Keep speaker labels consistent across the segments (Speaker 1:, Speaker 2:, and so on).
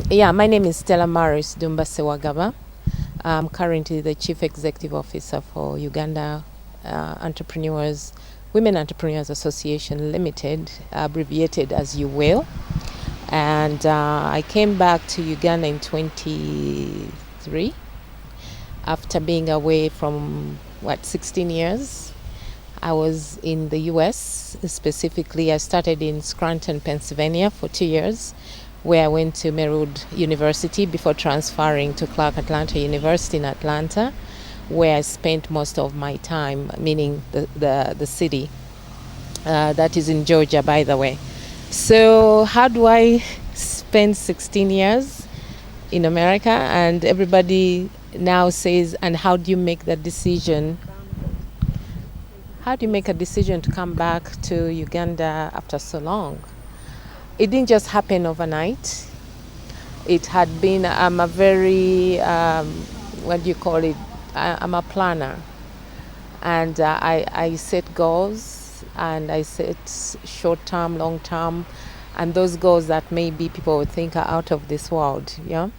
Speaker 1: Yeah, my name is Stella Ddumba. I'm currently the Chief Executive Officer for Uganda Women Entrepreneurs Association Limited, abbreviated as you will. And I came back to Uganda in 23 after being away from 16 years. I was in the US. Specifically, I started in Scranton, Pennsylvania for 2 years, where I went to Merud University before transferring to Clark Atlanta University in Atlanta, where I spent most of my time, meaning the city. That is in Georgia, by the way. So how do I spend 16 years in America? And everybody now says, and how do you make that decision? How do you make a decision to come back to Uganda after so long? It didn't just happen overnight. It had been, I'm a very, what do you call it? I'm a planner. And I set goals, and I set short term, long term, and those goals that maybe people would think are out of this world. Yeah.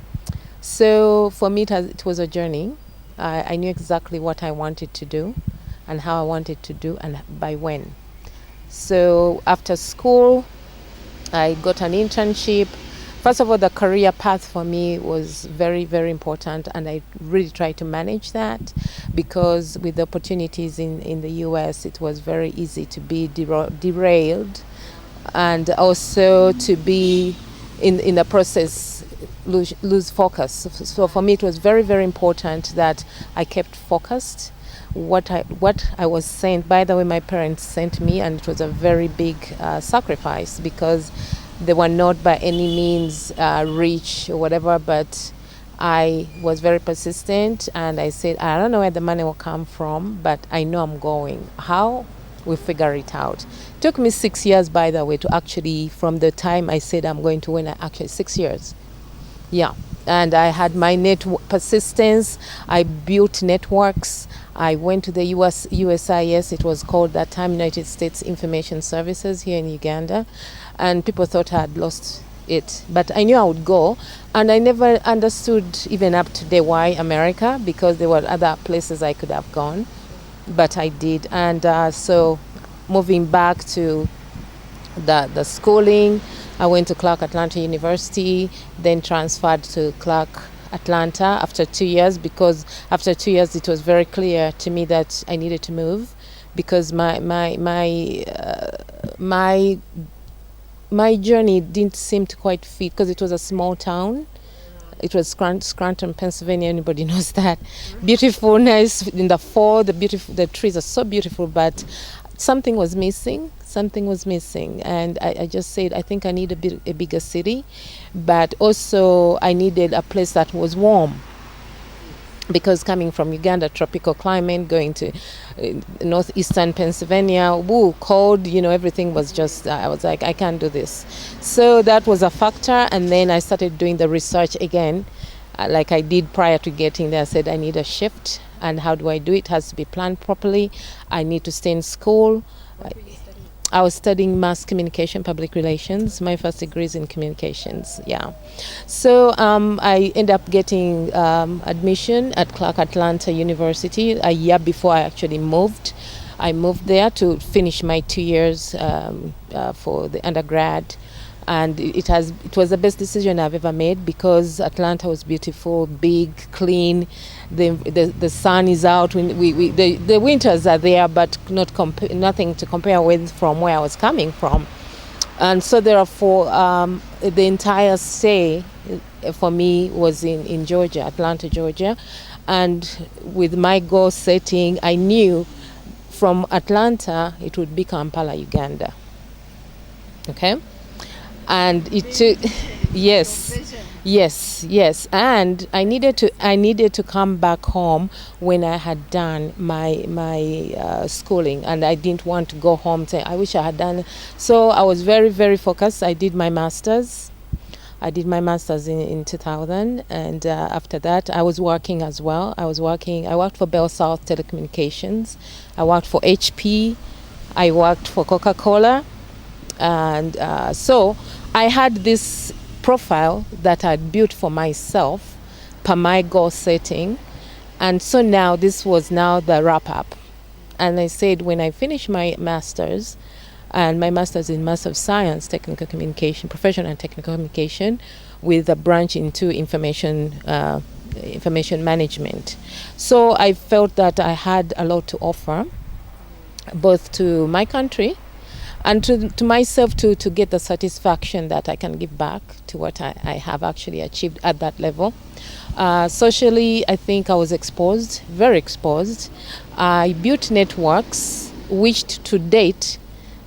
Speaker 1: So for me, it was a journey. I knew exactly what I wanted to do and how I wanted to do and by when. So after school, I got an internship. First of all, the career path for me was very, very important, and I really tried to manage that because with the opportunities in the US, it was very easy to be derailed and also to be in the process lose focus. So for me, it was very, very important that I kept focused. What I was sent, by the way, my parents sent me, and it was a very big sacrifice because they were not by any means rich or whatever, but I was very persistent, and I said, I don't know where the money will come from, but I know I'm going. How? We figure it out. It took me 6 years, by the way, to actually, from the time I said I'm going to win, actually 6 years. Yeah. And I had my persistence. I built networks. I went to the USIS, it was called that time United States Information Services here in Uganda, and people thought I had lost it. But I knew I would go, and I never understood even up to today why America, because there were other places I could have gone, but I did. And so moving back to the schooling, I went to Clark Atlanta University, then transferred to Clark Atlanta after 2 years, because after 2 years it was very clear to me that I needed to move because my journey didn't seem to quite fit because it was a small town. It was Scranton, Pennsylvania. Anybody knows that? Beautiful, nice in the fall. The trees are so beautiful, but something was missing. And I just said, I think I need a bigger city, but also I needed a place that was warm, because coming from Uganda, tropical climate, going to northeastern Pennsylvania, cold, everything was just, I was like, I can't do this. So that was a factor. And then I started doing the research again, like I did prior to getting there. I said, I need a shift. And how do I do it? It has to be planned properly. I need to stay in school. I was studying mass communication, public relations. My first degree is in communications, yeah. So I ended up getting admission at Clark Atlanta University a year before I actually moved. I moved there to finish my 2 years for the undergrad. And it was the best decision I've ever made, because Atlanta was beautiful, big, clean. The sun is out. The winters are there, but nothing to compare with from where I was coming from. And so therefore, the entire stay for me was in Georgia, Atlanta, Georgia. And with my goal setting, I knew from Atlanta it would be Kampala, Uganda. Okay? And it took, yes, and I needed to come back home when I had done my schooling, and I didn't want to go home saying I wish I had done. So I was very, very focused. I did my master's. In 2000, and after that I was working as well. I worked for Bell South Telecommunications. I worked for HP. I worked for Coca-Cola. And so I had this profile that I'd built for myself per my goal setting. And so now this was now the wrap up. And I said, when I finish my master's, and my master's in Master of Science, Technical Communication, Professional and Technical Communication, with a branch into information management. So I felt that I had a lot to offer, both to my country and to myself to get the satisfaction that I can give back to what I have actually achieved at that level. Socially, I think I was exposed, very exposed. I built networks, which to date,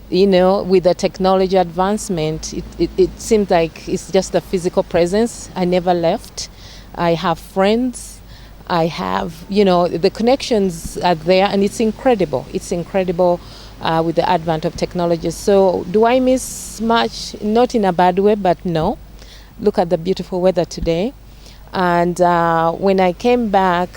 Speaker 1: with the technology advancement, it seems like it's just a physical presence. I never left. I have friends. I have, the connections are there, and it's incredible. It's incredible with the advent of technology. So do I miss much? Not in a bad way, but no. Look at the beautiful weather today. And when I came back,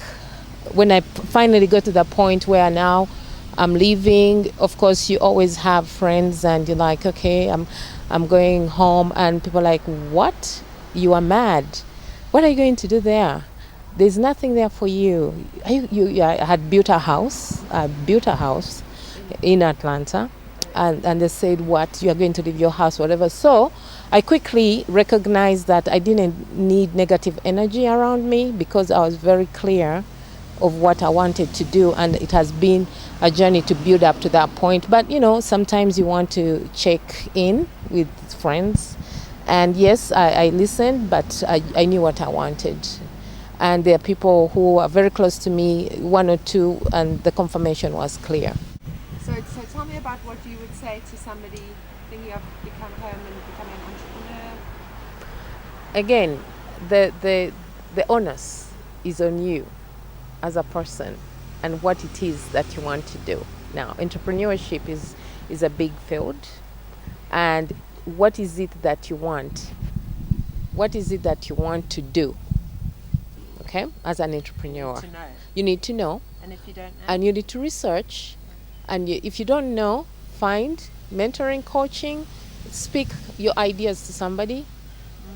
Speaker 1: when I finally got to the point where now I'm leaving, of course, you always have friends and you're like, okay, I'm going home. And people are like, what? You are mad. What are you going to do there? There's nothing there for you. I had built a house. I built a house in Atlanta. And they said, what? You are going to leave your house, whatever. So I quickly recognized that I didn't need negative energy around me because I was very clear of what I wanted to do, and it has been a journey to build up to that point. But sometimes you want to check in with friends, and yes, I listened, but I knew what I wanted. And there are people who are very close to me, one or two, and the confirmation was clear.
Speaker 2: So tell me about what you would say to somebody thinking of becoming home and becoming an entrepreneur.
Speaker 1: Again, the onus is on you as a person and what it is that you want to do. Now, entrepreneurship is a big field, and what is it that you want? What is it that you want to do? Okay, as an entrepreneur, you need to know.
Speaker 2: And if you don't know,
Speaker 1: and you need to research. And if you don't know, find mentoring, coaching, speak your ideas to somebody.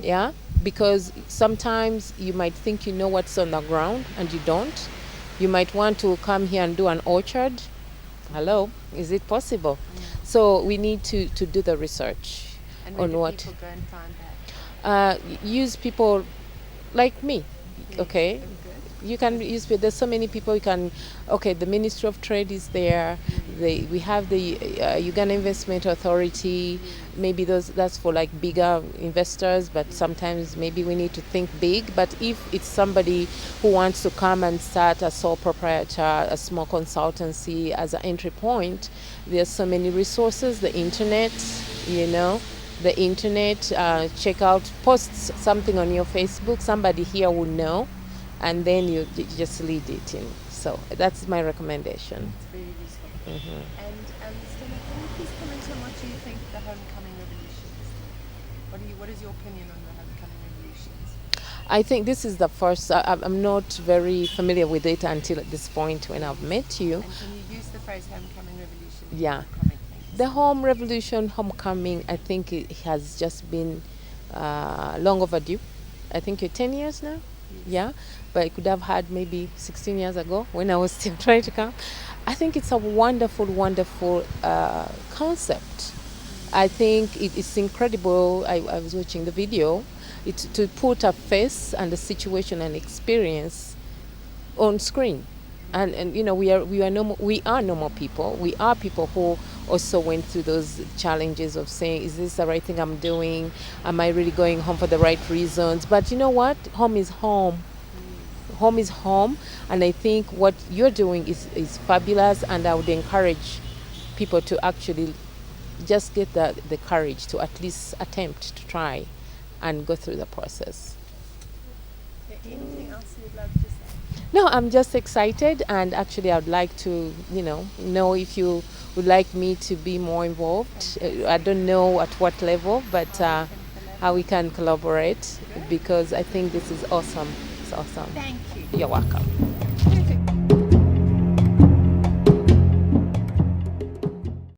Speaker 1: Yeah, because sometimes you might think you know what's on the ground and you don't. You might want to come here and do an orchard. Hello, is it possible? So we need to do the research on what.
Speaker 2: People go and find that?
Speaker 1: Use people like me. Okay. You can use, there's so many people you can, the Ministry of Trade is there, we have the Uganda Investment Authority, maybe that's for like bigger investors, but sometimes maybe we need to think big. But if it's somebody who wants to come and start a sole proprietor, a small consultancy as an entry point, there's so many resources, the internet, check out, post something on your Facebook, somebody here will know. And then you just lead it in. So that's my recommendation.
Speaker 2: It's very useful. Mm-hmm. And Stella, can you please comment on what you think the homecoming revolution is? What is your opinion on the homecoming revolutions?
Speaker 1: I think this is the first. I'm not very familiar with it until at this point when I've met you.
Speaker 2: And can you use the phrase homecoming revolution?
Speaker 1: Yeah. The homecoming, I think it has just been long overdue. I think you're 10 years now. Yes. Yeah, but I could have had maybe 16 years ago when I was still trying to come. I think it's a wonderful, wonderful concept. I think it's incredible. I was watching the video. It's to put a face and a situation and experience on screen. And we are normal people. We are people who also went through those challenges of saying, is this the right thing I'm doing? Am I really going home for the right reasons? But you know what? Home is home. Home is home. And I think what you're doing is fabulous. And I would encourage people to actually just get the courage to at least attempt to try and go through the process.
Speaker 2: Anything else you would love to say?
Speaker 1: No, I'm just excited, and actually I'd like to, know if you would like me to be more involved. I don't know at what level, but how we can collaborate, because I think this is awesome. It's awesome.
Speaker 2: Thank you.
Speaker 1: You're welcome.